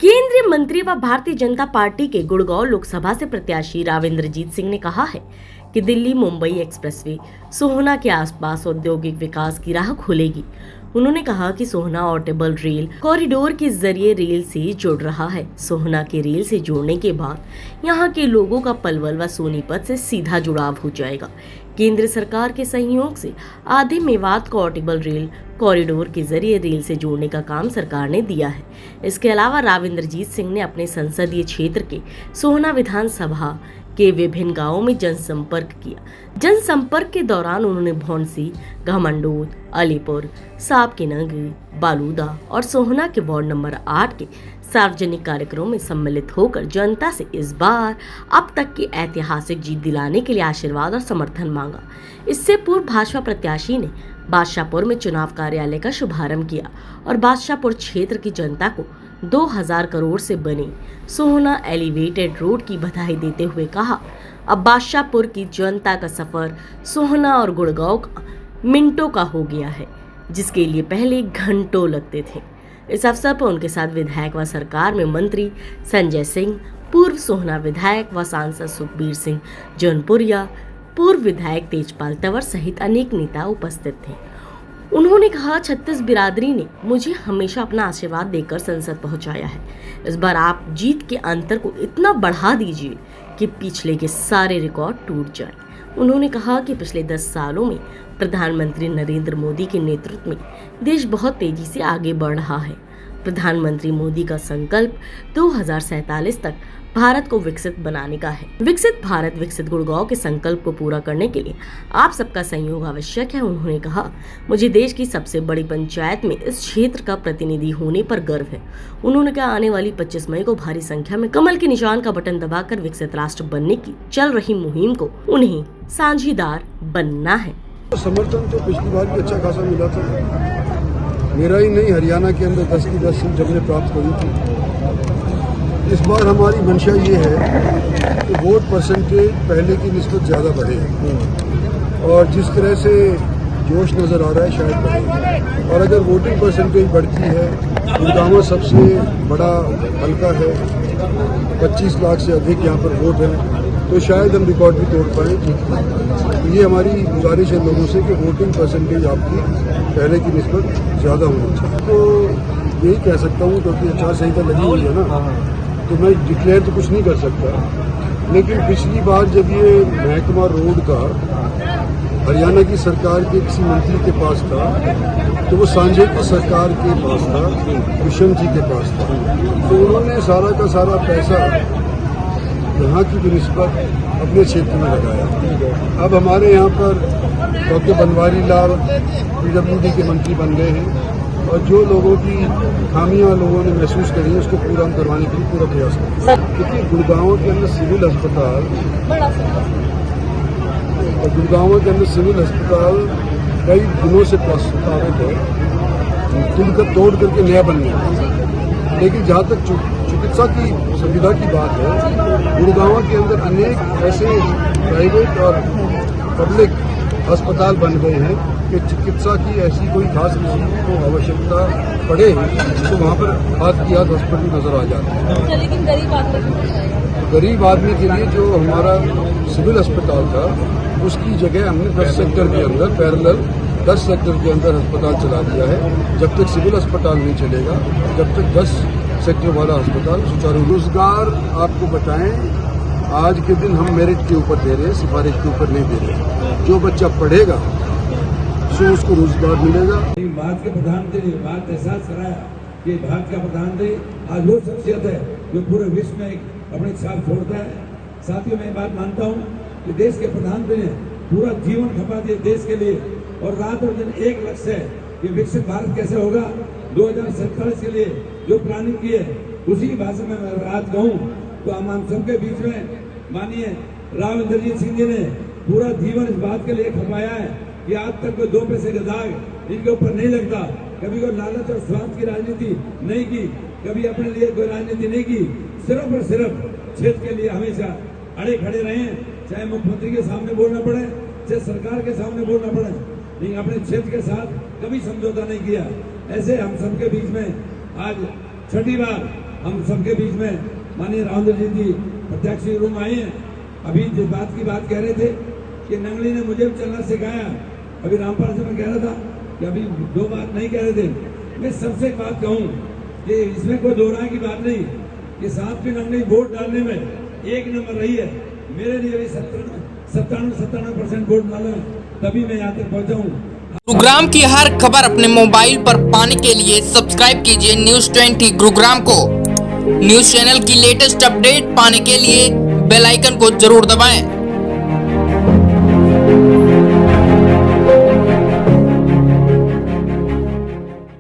केंद्रीय मंत्री व भारतीय जनता पार्टी के गुड़गांव लोकसभा से प्रत्याशी राव इंद्रजीत सिंह ने कहा है कि दिल्ली मुंबई एक्सप्रेसवे सोहना के आसपास औद्योगिक विकास की राह खोलेगी। उन्होंने कहा कि सोहना ऑटेबल रेल कॉरिडोर के जरिए रेल से जुड़ रहा है। सोहना के रेल से जोड़ने के बाद यहां के लोगों का पलवल व सोनीपत से सीधा जुड़ाव हो जाएगा। केंद्र सरकार के सहयोग से आधे मेवात को ऑटेबल रेल कॉरिडोर के जरिए रेल से जोड़ने का काम सरकार ने दिया है। इसके अलावा राव इंद्रजीत सिंह ने अपने संसदीय क्षेत्र के सोहना विधानसभा के विभिन्न गांवों में जनसंपर्क किया। जनसंपर्क के दौरान उन्होंने भौंसी, घमंडोद, अलीपुर, साप की नगरी, बालूदा और सोहना के वार्ड नंबर 8 के सार्वजनिक कार्यक्रमों में सम्मिलित होकर जनता से इस बार अब तक की ऐतिहासिक जीत दिलाने के लिए आशीर्वाद और समर्थन मांगा। इससे पूर्व भाजपा प्रत्याशी ने बादशाहपुर में चुनाव कार्यालय का शुभारंभ किया और बादशाहपुर क्षेत्र की जनता को 2000 करोड़ से बनी सोहना एलिवेटेड रोड की बधाई देते हुए कहा, अब बादशाहपुर की जनता का सफर सोहना और गुड़गांव का मिनटों का हो गया है, जिसके लिए पहले घंटों लगते थे। इस अवसर पर उनके साथ विधायक व सरकार में मंत्री संजय सिंह, पूर्व सोहना विधायक व सांसद सुखबीर सिंह जौनपुरिया, पूर्व विधायक तेजपाल तंवर सहित अनेक नेता उपस्थित थे। उन्होंने कहा, छत्तीस बिरादरी ने मुझे हमेशा अपना आशीर्वाद देकर संसद पहुंचाया है। इस बार आप जीत के अंतर को इतना बढ़ा दीजिए कि पिछले के सारे रिकॉर्ड टूट जाएं। उन्होंने कहा कि पिछले 10 सालों में प्रधानमंत्री नरेंद्र मोदी के नेतृत्व में देश बहुत तेजी से आगे बढ़ रहा है। प्रधानमंत्री मोदी का संकल्प 2047 तक भारत को विकसित बनाने का है। विकसित भारत विकसित गुड़गांव के संकल्प को पूरा करने के लिए आप सबका सहयोग आवश्यक है। उन्होंने कहा, मुझे देश की सबसे बड़ी पंचायत में इस क्षेत्र का प्रतिनिधि होने पर गर्व है। उन्होंने कहा, आने वाली 25 मई को भारी संख्या में कमल के निशान का बटन दबाकर विकसित राष्ट्र बनने की चल रही मुहिम को उन्हें साझीदार बनना है। समर्थन तो पिछली बार भी अच्छा खासा मिला था। मेरा ही नहीं, हरियाणा के अंदर 10 की 10 सीट हमने प्राप्त करी थी। इस बार हमारी मंशा ये है कि वोट परसेंटेज पहले की निस्बत ज़्यादा बढ़े और जिस तरह से जोश नज़र आ रहा है शायद बढ़े। और अगर वोटिंग परसेंटेज बढ़ती है, गुड़गांव सबसे बड़ा हल्का है, 25 लाख से अधिक यहाँ पर वोट है, तो शायद हम रिकॉर्ड भी तोड़ पाएँ। तो ये हमारी गुजारिश है लोगों से कि वोटिंग परसेंटेज आपकी पहले की निस्बत ज़्यादा होनी चाहिए। तो यही कह सकता हूँ क्योंकि आचार संहिता लगी हुई है ना, तो मैं डिक्लेयर तो कुछ नहीं कर सकता। लेकिन पिछली बार जब ये महकमा रोड का हरियाणा की सरकार के किसी मंत्री के पास था, तो वो सांझे की सरकार के पास था, विषम जी के पास था, तो उन्होंने सारा का सारा पैसा यहाँ की निस्बत अपने क्षेत्र में लगाया। अब हमारे यहाँ पर डॉक्टर बनवारी लाल PWD के मंत्री बन गए हैं और जो लोगों की खामियां लोगों ने महसूस करी है उसको पूरा करवाने के लिए पूरा प्रयास करें। क्योंकि गुड़गांव के अंदर सिविल अस्पताल कई दिनों से प्रस्तावित है, तोड़ करके नया बन गया। लेकिन जहाँ तक चिकित्सा की सुविधा की बात है, गुड़गांव के अंदर अनेक ऐसे प्राइवेट और पब्लिक अस्पताल बन गए हैं कि चिकित्सा की ऐसी कोई खास किसी को आवश्यकता पड़े तो वहाँ पर हाथ की हाथ हॉस्पिटल नजर आ जाता है। लेकिन गरीब आदमी के लिए जो हमारा सिविल अस्पताल था उसकी जगह हमने 10 सेक्टर के अंदर पैरेलल 10 सेक्टर के अंदर अस्पताल चला दिया है। जब तक सिविल अस्पताल नहीं चलेगा, जब तक 10 सेक्टर वाला अस्पताल सुचारू। रोजगार आपको बताएं, आज के दिन हम मेरिट के ऊपर दे रहे हैं, सिफारिश के ऊपर नहीं दे रहे। जो बच्चा पढ़ेगा सो उसको रोजगार मिलेगा। भारत के प्रधानमंत्री ने बात एहसास कराया कि भारत का प्रधानमंत्री आज वो शख्सियत है जो पूरे विश्व में अपनी छाप छोड़ता है। साथियों, मैं बात मानता हूँ कि देश के प्रधानमंत्री ने पूरा जीवन खपा दिया देश के लिए और रात और दिन एक लक्ष्य है कि विकसित भारत कैसे होगा। 2047 के लिए जो प्लानिंग की है उसी भाषा में मैं बात कहूँ तो हम सबके बीच में माननीय राव इंद्रजीत सिंह जी ने पूरा जीवन इस बात के लिए खपाया है कि आज तक कोई 2 पैसे का दाग इनके ऊपर नहीं लगता। कभी कोई लालच और स्वार्थ की राजनीति नहीं की, कभी अपने लिए कोई राजनीति नहीं की, सिर्फ और सिर्फ क्षेत्र के लिए हमेशा अड़े खड़े रहे हैं। चाहे मुख्यमंत्री के सामने बोलना पड़े, चाहे सरकार के सामने बोलना पड़े, लेकिन अपने क्षेत्र के साथ कभी समझौता नहीं किया। ऐसे हम सबके बीच में आज छठी बार हम सबके बीच में माननीय रावेंद्र जी जी प्रत्यक्ष रूम आए हैं। अभी जिस बात की बात कह रहे थे कि नंगली ने मुझे भी चलना सिखाया, अभी रामपाल से मैं कह रहा था कि अभी दो बात नहीं कह रहे थे। मैं सबसे एक बात कहूँ कि इसमें कोई दो राय की बात नहीं कि साथ की नंगली वोट डालने में एक नंबर रही है। मेरे लिए भी 97% वोट डाला, तभी मैं यहाँ तक पहुँचा हूँ। गुरुग्राम की हर खबर अपने मोबाइल पर पाने के लिए सब्सक्राइब कीजिए न्यूज़ 20 गुरुग्राम को। न्यूज़ चैनल की लेटेस्ट अपडेट पाने के लिए बेल आइकन को जरूर दबाएं।